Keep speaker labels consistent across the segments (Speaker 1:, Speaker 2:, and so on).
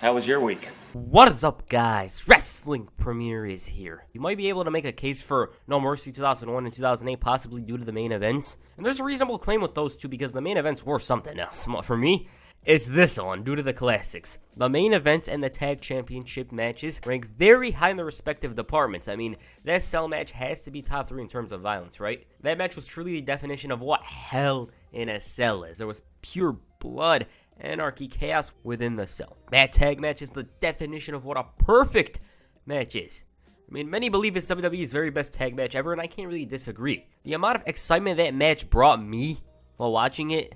Speaker 1: How was your week?
Speaker 2: What is up, guys? Wrestling Premiere is here. You might be able to make a case for No Mercy 2001 and 2008, possibly due to the main events. And there's a reasonable claim with those two because the main events were something else. For me, it's this one, due to the classics. The main events and the tag championship matches rank very high in the respective departments. I mean, that cell match has to be top 3 in terms of violence, right? That match was truly the definition of what hell in a cell is. There was pure blood, anarchy, chaos within the cell. That tag match is the definition of what a perfect match is. I mean, many believe it's WWE's very best tag match ever, and I can't really disagree. The amount of excitement that match brought me while watching it,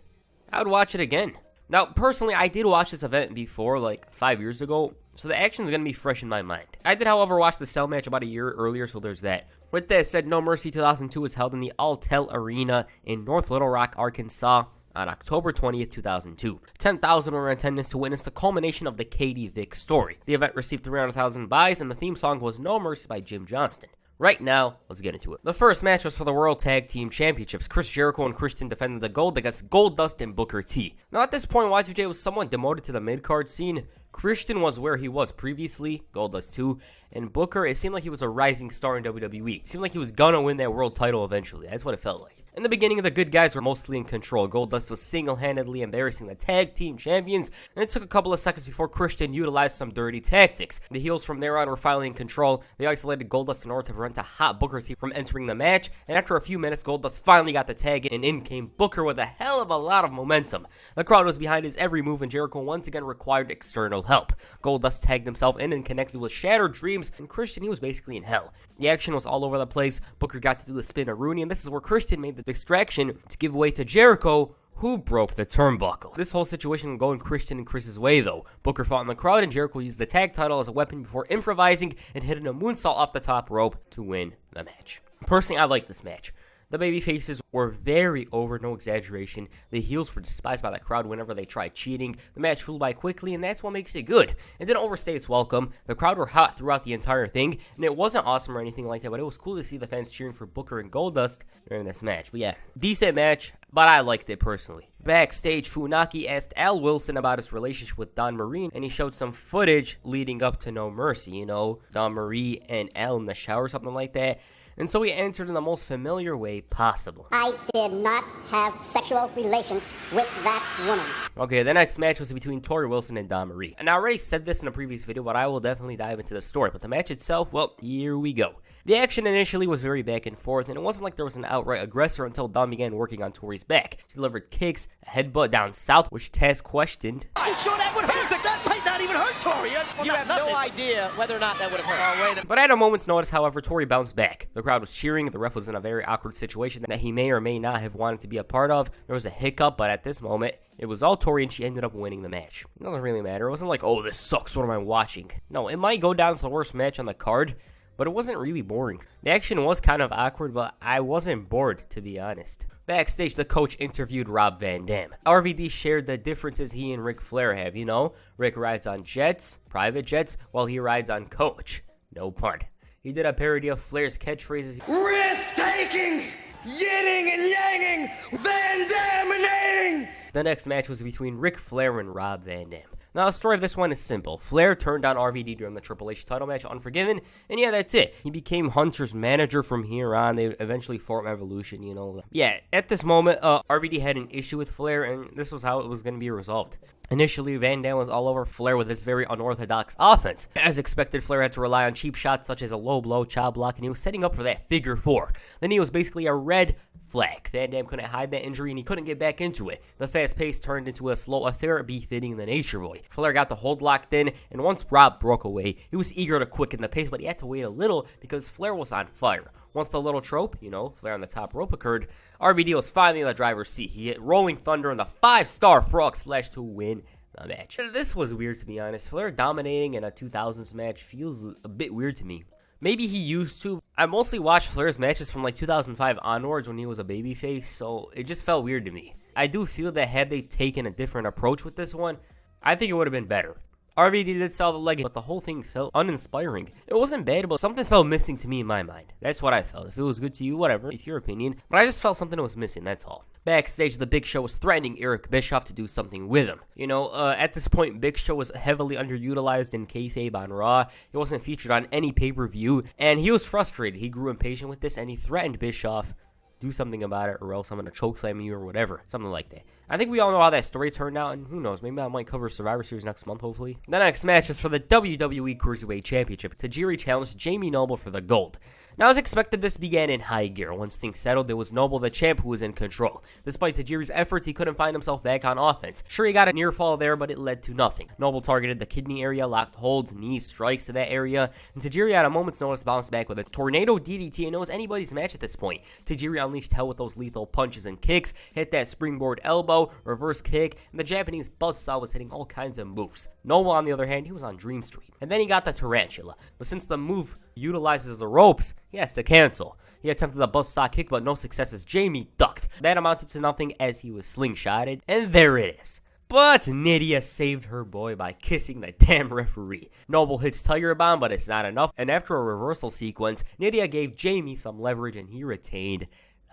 Speaker 2: I would watch it again. Now, personally, I did watch this event before, like 5 years ago, so the action is going to be fresh in my mind. I did, however, watch the cell match about a year earlier, so there's that. With that said, No Mercy 2002 was held in the Alltel Arena in North Little Rock, Arkansas, on October 20th, 2002. 10,000 were in attendance to witness the culmination of the Katie Vick story. The event received 300,000 buys, and the theme song was No Mercy by Jim Johnston. Right now, let's get into it. The first match was for the World Tag Team Championships. Chris Jericho and Christian defended the gold against Goldust and Booker T. Now, at this point, Y2J was somewhat demoted to the mid-card scene. Christian was where he was previously, Goldust 2, and Booker, it seemed like he was a rising star in WWE. It seemed like he was gonna win that world title eventually. That's what it felt like. In the beginning, the good guys were mostly in control. Goldust was single-handedly embarrassing the tag team champions, and it took a couple of seconds before Christian utilized some dirty tactics. The heels from there on were finally in control. They isolated Goldust in order to prevent a hot Booker T from entering the match, and after a few minutes, Goldust finally got the tag, and in came Booker with a hell of a lot of momentum. The crowd was behind his every move, and Jericho once again required external help. Goldust tagged himself in and connected with Shattered Dreams, and Christian, he was basically in hell. The action was all over the place. Booker got to do the spin of Rooney, and this is where Christian made the distraction to give way to Jericho, who broke the turnbuckle. This whole situation would go in Christian and Chris's way, though. Booker fought in the crowd, and Jericho used the tag title as a weapon before improvising and hitting a moonsault off the top rope to win the match. Personally, I like this match. The babyfaces were very over, no exaggeration. The heels were despised by the crowd whenever they tried cheating. The match flew by quickly, and that's what makes it good. It didn't overstay its welcome. The crowd were hot throughout the entire thing, and it wasn't awesome or anything like that, but it was cool to see the fans cheering for Booker and Goldust during this match. But yeah, decent match, but I liked it personally. Backstage, Funaki asked Al Wilson about his relationship with Dawn Marie, and he showed some footage leading up to No Mercy, you know, Dawn Marie and Al in the shower or something like that. And so he answered in the most familiar way possible.
Speaker 3: I did not have sexual relations with that woman.
Speaker 2: Okay, the next match was between Tori Wilson and Dawn Marie. And I already said this in a previous video, but I will definitely dive into the story. But the match itself, well, here we go. The action initially was very back and forth, and it wasn't like there was an outright aggressor until Dawn began working on Tori's back. She delivered kicks, a headbutt down south, which Taz questioned.
Speaker 4: Are you sure that would hurt? That might not even hurt Tori.
Speaker 5: You have no idea whether or not that would have hurt.
Speaker 2: But at a moment's notice, however, Tori bounced back. The crowd was cheering. The ref was in a very awkward situation that he may or may not have wanted to be a part of. There was a hiccup, but at this moment, it was all Tori, and she ended up winning the match. It doesn't really matter. It wasn't like, oh, this sucks, what am I watching? No, it might go down to the worst match on the card, but it wasn't really boring. The action was kind of awkward, but I wasn't bored, to be honest. Backstage, the coach interviewed Rob Van Dam. RVD shared the differences he and Ric Flair have. You know, Rick rides on jets, private jets, while he rides on coach. No pun. He did a parody of Flair's catchphrases.
Speaker 4: Risk-taking, yinning and yanging, Van Daminating.
Speaker 2: The next match was between Ric Flair and Rob Van Dam. Now, the story of this one is simple. Flair turned on RVD during the Triple H title match, Unforgiven, and yeah, that's it. He became Hunter's manager from here on. They eventually formed Evolution, you know. Yeah, at this moment, RVD had an issue with Flair, and this was how it was going to be resolved. Initially, Van Dam was all over Flair with his very unorthodox offense. As expected, Flair had to rely on cheap shots such as a low blow, chop block, and he was setting up for that figure 4. Then he was basically a red flag. Van Dam couldn't hide that injury, and he couldn't get back into it. The fast pace turned into a slow affair befitting the Nature Boy. Flair got the hold locked in, and once Rob broke away, he was eager to quicken the pace, but he had to wait a little because Flair was on fire. Once the little trope, you know, Flair on the top rope occurred, RVD was finally in the driver's seat. He hit Rolling Thunder and the 5-star frog splash to win the match. This was weird, to be honest. Flair dominating in a 2000s match feels a bit weird to me. Maybe he used to. I mostly watched Flair's matches from like 2005 onwards when he was a babyface, so it just felt weird to me. I do feel that had they taken a different approach with this one, I think it would have been better. RVD did sell the leg, but the whole thing felt uninspiring. It wasn't bad, but something felt missing to me in my mind. That's what I felt. If it was good to you, whatever, it's your opinion. But I just felt something was missing, that's all. Backstage, the Big Show was threatening Eric Bischoff to do something with him. At this point, Big Show was heavily underutilized in kayfabe on Raw. He wasn't featured on any pay-per-view, and he was frustrated. He grew impatient with this, and he threatened Bischoff, do something about it, or else I'm going to chokeslam you, or whatever. Something like that. I think we all know how that story turned out, and who knows, maybe I might cover Survivor Series next month, hopefully. The next match is for the WWE Cruiserweight Championship. Tajiri challenged Jamie Noble for the gold. Now, as expected, this began in high gear. Once things settled, it was Noble the champ who was in control. Despite Tajiri's efforts, he couldn't find himself back on offense. Sure, he got a near fall there, but it led to nothing. Noble targeted the kidney area, locked holds, knees, strikes to that area, and Tajiri at a moment's notice bounced back with a tornado DDT, and it was anybody's match at this point. Tajiri unleashed hell with those lethal punches and kicks, hit that springboard elbow, reverse kick, and the Japanese buzzsaw was hitting all kinds of moves. Noble, on the other hand, he was on Dream Street. And then he got the tarantula, but since the move utilizes the ropes, he has to cancel. He attempted the buzzsaw kick, but no success as Jamie ducked. That amounted to nothing as he was slingshotted, and there it is. But Nydia saved her boy by kissing the damn referee. Noble hits Tiger Bomb, but it's not enough, and after a reversal sequence, Nydia gave Jamie some leverage and he retained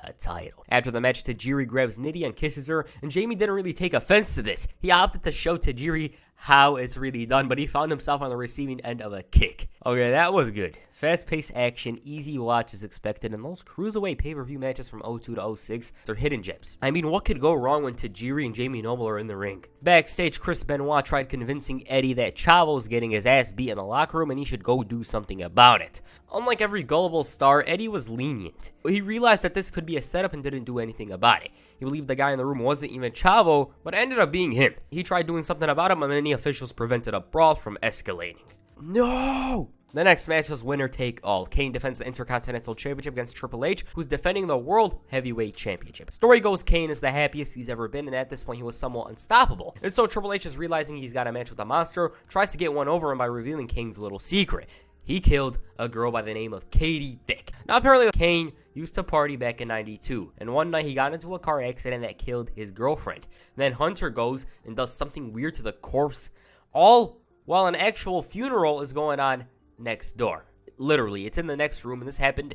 Speaker 2: a title. After the match, Tajiri grabs Nydia and kisses her, and Jamie didn't really take offense to this. He opted to show Tajiri how it's really done, but he found himself on the receiving end of a kick. Okay, that was good. Fast-paced action, easy watch as expected, and those cruiserweight pay-per-view matches from 02 to 06 are hidden gems. I mean, what could go wrong when Tajiri and Jamie Noble are in the ring? Backstage, Chris Benoit tried convincing Eddie that Chavo's getting his ass beat in the locker room and he should go do something about it. Unlike every gullible star, Eddie was lenient. He realized that this could be a setup and didn't do anything about it. He believed the guy in the room wasn't even Chavo, but ended up being him. He tried doing something about him, and many officials prevented a brawl from escalating. No! The next match was winner take all. Kane defends the Intercontinental Championship against Triple H, who's defending the World Heavyweight Championship. Story goes Kane is the happiest he's ever been, and at this point he was somewhat unstoppable. And so Triple H is realizing he's got a match with a monster, tries to get one over him by revealing Kane's little secret. He killed a girl by the name of Katie Vick. Now apparently Kane used to party back in 92, and one night he got into a car accident that killed his girlfriend. Then Hunter goes and does something weird to the corpse, all while an actual funeral is going on next door. Literally, it's in the next room, and this happened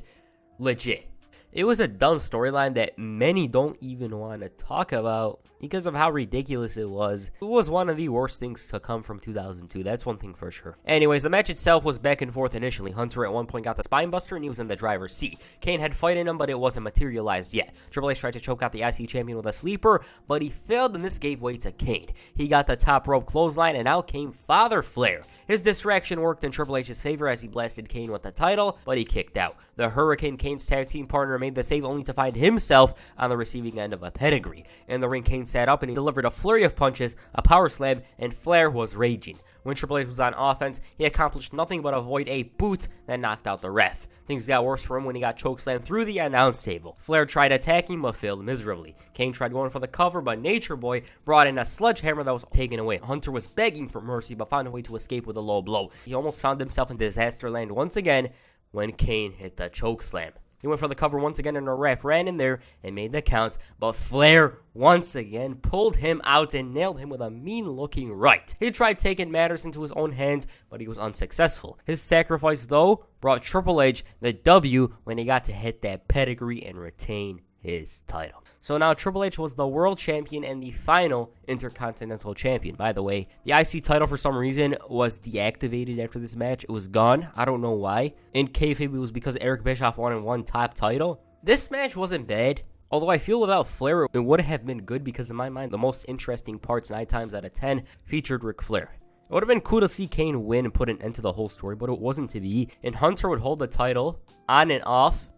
Speaker 2: legit. It was a dumb storyline that many don't even want to talk about because of how ridiculous it was. It was one of the worst things to come from 2002, that's one thing for sure. Anyways, the match itself was back and forth initially. Hunter at one point got the spine buster and he was in the driver's seat. Kane had fight in him, but it wasn't materialized yet. Triple H tried to choke out the IC champion with a sleeper, but he failed, and this gave way to Kane. He got the top rope clothesline, and out came Father Flair. His distraction worked in Triple H's favor as he blasted Kane with the title, but he kicked out. The Hurricane, Kane's tag team partner, made the save only to find himself on the receiving end of a pedigree. In the ring, Kane sat up and he delivered a flurry of punches, a power slam, and Flair was raging. When Triple H was on offense, he accomplished nothing but avoid a boot that knocked out the ref. Things got worse for him when he got chokeslammed through the announce table. Flair tried attacking but failed miserably. Kane tried going for the cover, but Nature Boy brought in a sledgehammer that was taken away. Hunter was begging for mercy but found a way to escape with a low blow. He almost found himself in disaster land once again when Kane hit the chokeslam. He went for the cover once again, and the ref ran in there and made the count, but Flair once again pulled him out and nailed him with a mean-looking right. He tried taking matters into his own hands, but he was unsuccessful. His sacrifice, though, brought Triple H the W when he got to hit that pedigree and retain his title. So now Triple H was the world champion and the final Intercontinental champion. By the way, the IC title for some reason was deactivated after this match. It was gone. I don't know why. In kayfabe, it was because Eric Bischoff wanted one top title. This match wasn't bad. Although I feel without Flair, it would have been good because in my mind, the most interesting parts 9 times out of 10 featured Ric Flair. It would have been cool to see Kane win and put an end to the whole story, but it wasn't to be. And Hunter would hold the title on and off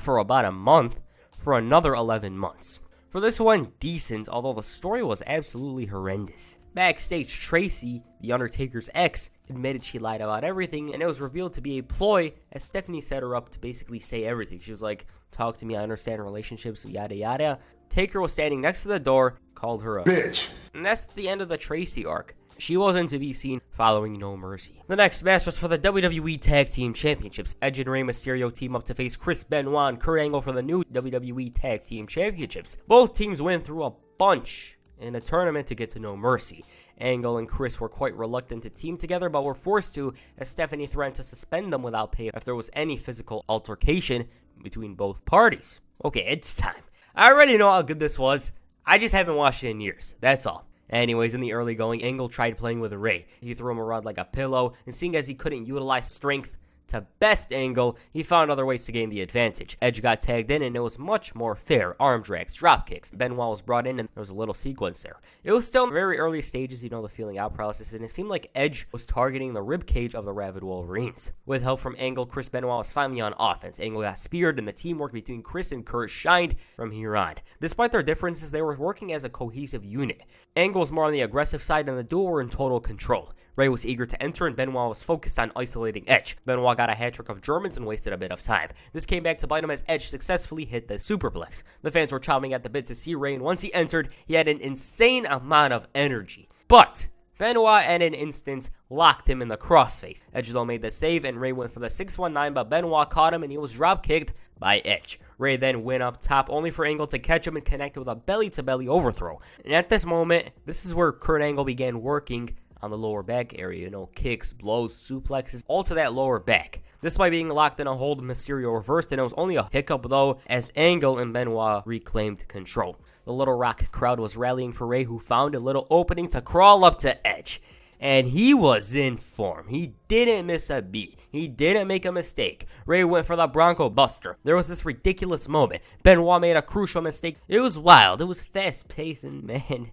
Speaker 2: for about a month, for another 11 months. For this one, decent, although the story was absolutely horrendous. Backstage, Tracy, the Undertaker's ex, admitted she lied about everything, and it was revealed to be a ploy as Stephanie set her up to basically say everything. She was like, talk to me, I understand relationships, yada yada. Taker was standing next to the door, called her a bitch. And that's the end of the Tracy arc. She wasn't to be seen following No Mercy. The next match was for the WWE Tag Team Championships. Edge and Rey Mysterio team up to face Chris Benoit and Kurt Angle for the new WWE Tag Team Championships. Both teams went through a bunch in a tournament to get to No Mercy. Angle and Chris were quite reluctant to team together, but were forced to, as Stephanie threatened to suspend them without pay if there was any physical altercation between both parties. Okay, it's time. I already know how good this was. I just haven't watched it in years. That's all. Anyways, in the early going, Angle tried playing with Ray. He threw him around like a pillow, and seeing as he couldn't utilize strength to best Angle, he found other ways to gain the advantage. Edge got tagged in, and it was much more fair. Arm drags, drop kicks. Benoit was brought in, and there was a little sequence there. It was still in very early stages, the feeling out process, and it seemed like Edge was targeting the ribcage of the Rabid Wolverines. With help from Angle, Chris Benoit was finally on offense. Angle got speared, and the teamwork between Chris and Kurt shined from here on. Despite their differences, they were working as a cohesive unit. Angle was more on the aggressive side, and the duo were in total control. Ray was eager to enter, and Benoit was focused on isolating Edge. Benoit got a hat-trick of Germans and wasted a bit of time. This came back to bite him as Edge successfully hit the superplex. The fans were chomping at the bit to see Ray, and once he entered, he had an insane amount of energy. But Benoit, at an instant, locked him in the crossface. Edge though made the save, and Ray went for the 619, but Benoit caught him, and he was drop-kicked by Edge. Ray then went up top, only for Angle to catch him and connect with a belly-to-belly overthrow. And at this moment, this is where Kurt Angle began working on the lower back area, kicks, blows, suplexes, all to that lower back. Despite being locked in a hold, Mysterio reversed, and it was only a hiccup though, as Angle and Benoit reclaimed control. The Little Rock crowd was rallying for Ray, who found a little opening to crawl up to Edge. And he was in form. He didn't miss a beat. He didn't make a mistake. Ray went for the Bronco Buster. There was this ridiculous moment. Benoit made a crucial mistake. It was wild. It was fast-paced, and man,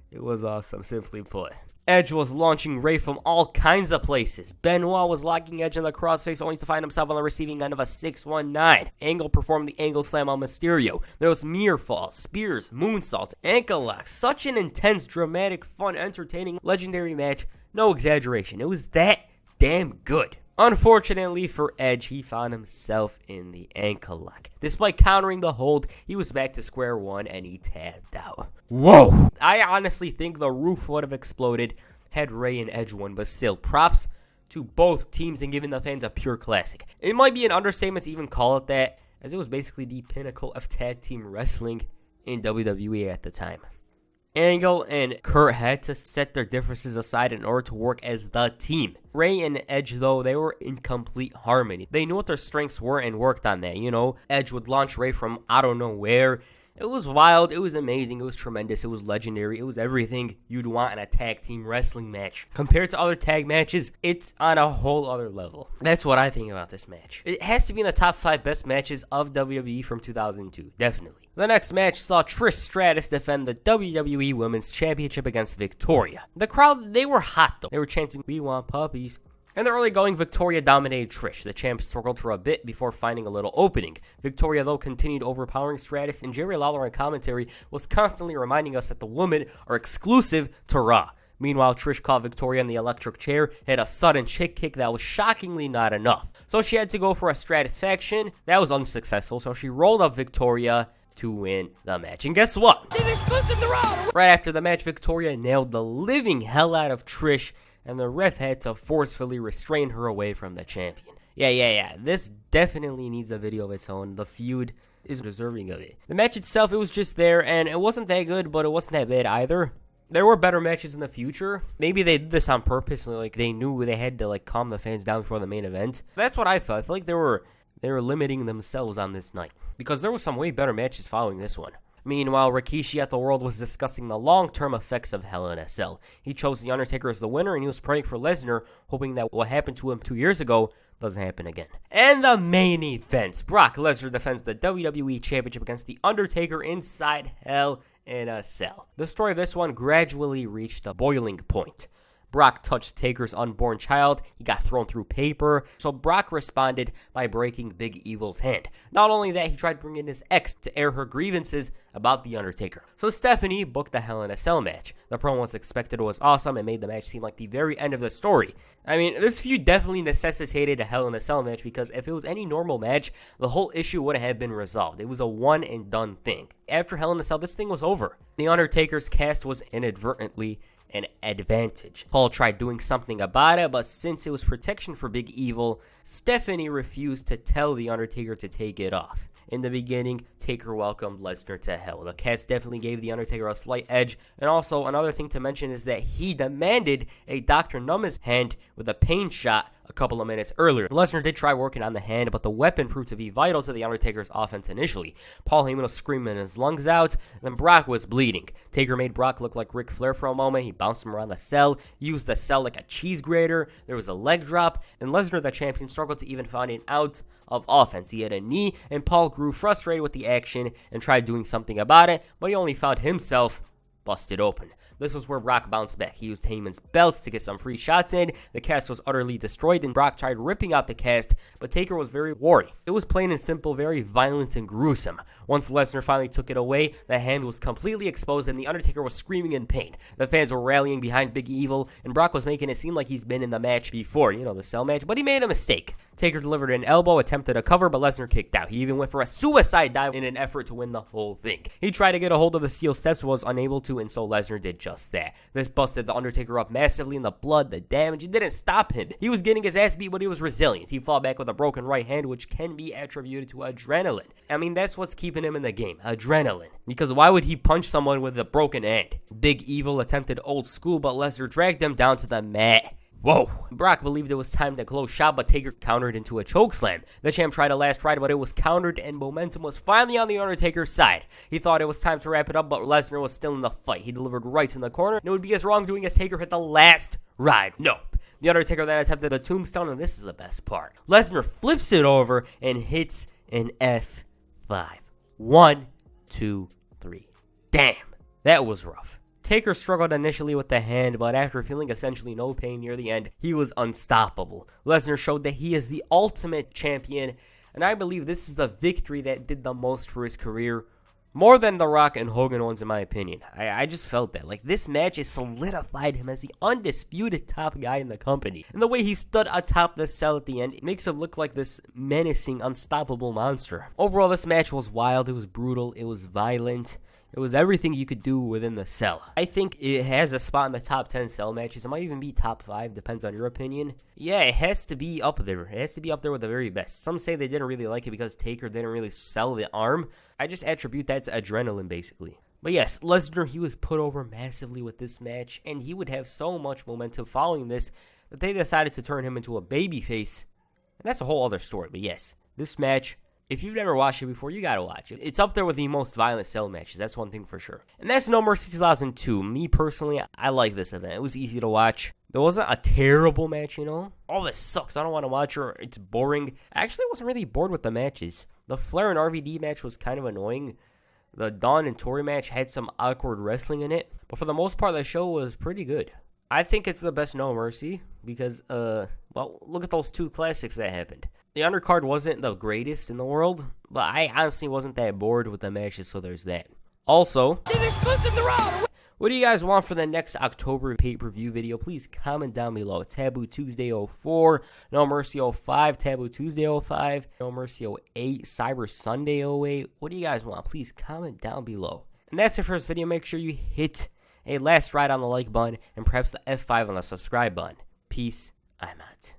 Speaker 2: it was awesome, simply put. Edge was launching Ray from all kinds of places. Benoit was locking Edge in the crossface only to find himself on the receiving end of a 619. Angle performed the angle slam on Mysterio. There was near falls, spears, moonsaults, ankle locks. Such an intense, dramatic, fun, entertaining, legendary match. No exaggeration. It was that damn good. Unfortunately for Edge, he found himself in the ankle lock. Despite countering the hold, he was back to square one and he tapped out. Whoa! I honestly think the roof would have exploded had Ray and Edge won, but still, props to both teams and giving the fans a pure classic. It might be an understatement to even call it that, as it was basically the pinnacle of tag team wrestling in WWE at the time. Angle and Kurt had to set their differences aside in order to work as the team. Ray and Edge, though, they were in complete harmony. They knew what their strengths were and worked on that, Edge would launch Ray from I don't know where. It was wild, it was amazing, it was tremendous, it was legendary, it was everything you'd want in a tag team wrestling match. Compared to other tag matches, it's on a whole other level. That's what I think about this match. It has to be in the top 5 best matches of WWE from 2002, definitely. The next match saw Trish Stratus defend the WWE Women's Championship against Victoria. The crowd, they were hot though. They were chanting, "We want puppies." In the early going, Victoria dominated Trish. The champ struggled for a bit before finding a little opening. Victoria, though, continued overpowering Stratus, and Jerry Lawler on commentary was constantly reminding us that the women are exclusive to Raw. Meanwhile, Trish caught Victoria in the electric chair, hit a sudden chick kick that was shockingly not enough. So she had to go for a Stratusfaction. That was unsuccessful, so she rolled up Victoria to win the match. And guess what?
Speaker 4: She's exclusive to Raw!
Speaker 2: Right after the match, Victoria nailed the living hell out of Trish, and the ref had to forcefully restrain her away from the champion. Yeah. This definitely needs a video of its own. The feud is deserving of it. The match itself, it was just there, and it wasn't that good, but it wasn't that bad either. There were better matches in the future. Maybe they did this on purpose, like they knew they had to calm the fans down before the main event. That's what I felt. I feel like they were limiting themselves on this night, because there were some way better matches following this one. Meanwhile, Rikishi at the World was discussing the long-term effects of Hell in a Cell. He chose The Undertaker as the winner, and he was praying for Lesnar, hoping that what happened to him 2 years ago doesn't happen again. And the main event, Brock Lesnar defends the WWE Championship against The Undertaker inside Hell in a Cell. The story of this one gradually reached a boiling point. Brock touched Taker's unborn child. He got thrown through paper. So Brock responded by breaking Big Evil's hand. Not only that, he tried bringing his ex to air her grievances about The Undertaker. So Stephanie booked the Hell in a Cell match. The promo was expected, was awesome, and made the match seem like the very end of the story. I mean, this feud definitely necessitated a Hell in a Cell match, because if it was any normal match, the whole issue would have been resolved. It was a one and done thing. After Hell in a Cell, this thing was over. The Undertaker's cast was inadvertently an advantage. Paul tried doing something about it, but since it was protection for Big Evil, Stephanie refused to tell The Undertaker to take it off. in the beginning, Taker welcomed Lesnar to hell. The cast definitely gave The Undertaker a slight edge. And also, another thing to mention is that he demanded a Dr. Numb's hand with a pain shot a couple of minutes earlier. Lesnar did try working on the hand, but the weapon proved to be vital to The Undertaker's offense initially. Paul Heyman was screaming his lungs out, and Brock was bleeding. Taker made Brock look like Ric Flair for a moment. He bounced him around the cell, used the cell like a cheese grater. There was a leg drop, and Lesnar, the champion, struggled to even find an out of offense. He had a knee, and Paul grew frustrated with the action and tried doing something about it, but he only found himself busted open. This was where Brock bounced back. He used Heyman's belts to get some free shots in. The cast was utterly destroyed, and Brock tried ripping out the cast, but Taker was very wary. It was plain and simple, very violent and gruesome. Once Lesnar finally took it away, the hand was completely exposed, and The Undertaker was screaming in pain. The fans were rallying behind Big Evil, and Brock was making it seem like he's been in the match before, the cell match, but he made a mistake. Taker delivered an elbow, attempted a cover, but Lesnar kicked out. He even went for a suicide dive in an effort to win the whole thing. He tried to get a hold of the steel steps, but was unable to, and so Lesnar did just that. This busted The Undertaker up massively, in the blood, the damage. It didn't stop him. He was getting his ass beat, but he was resilient. He fought back with a broken right hand, which can be attributed to adrenaline. I mean, that's what's keeping him in the game, adrenaline. Because why would he punch someone with a broken hand? Big Evil attempted old school, but Lesnar dragged him down to the mat. Whoa. Brock believed it was time to close shop, but Taker countered into a chokeslam. The champ tried a last ride, but it was countered, and momentum was finally on The Undertaker's side. He thought it was time to wrap it up, but Lesnar was still in the fight. He delivered right in the corner, and it would be as wrongdoing as Taker hit the last ride. Nope. The Undertaker then attempted a tombstone, and this is the best part. Lesnar flips it over and hits an F5. 1, 2, 3. Damn. That was rough. Taker struggled initially with the hand, but after feeling essentially no pain near the end, he was unstoppable. Lesnar showed that he is the ultimate champion, and I believe this is the victory that did the most for his career, more than The Rock and Hogan ones in my opinion. I just felt that. Like, this match has solidified him as the undisputed top guy in the company. And the way he stood atop the cell at the end, it makes him look like this menacing, unstoppable monster. Overall, this match was wild, it was brutal, it was violent. It was everything you could do within the cell. I think it has a spot in the top 10 cell matches. It might even be top 5, depends on your opinion. Yeah, it has to be up there. It has to be up there with the very best. Some say they didn't really like it because Taker didn't really sell the arm. I just attribute that to adrenaline, basically. But yes, Lesnar, he was put over massively with this match, and he would have so much momentum following this that they decided to turn him into a babyface. And that's a whole other story. But yes, this match, if you've never watched it before, you gotta watch it. It's up there with the most violent cell matches, that's one thing for sure. And that's No Mercy 2002. Me personally, I like this event. It was easy to watch. There wasn't a terrible match, Oh, this sucks, I don't want to watch, or it's boring. I actually wasn't really bored with the matches. The Flair and RVD match was kind of annoying. The Dawn and Tori match had some awkward wrestling in it. But for the most part, the show was pretty good. I think it's the best No Mercy because, well, look at those two classics that happened. The undercard wasn't the greatest in the world, but I honestly wasn't that bored with the matches, so there's that. Also,
Speaker 4: She's exclusive to Raw.
Speaker 2: what do you guys want for the next October pay-per-view video? Please comment down below. Taboo Tuesday 04, No Mercy 05, Taboo Tuesday 05, No Mercy 08, Cyber Sunday 08. What do you guys want? Please comment down below. And that's it for this video. Make sure you hit a last ride on the like button and perhaps the F5 on the subscribe button. Peace. I'm out.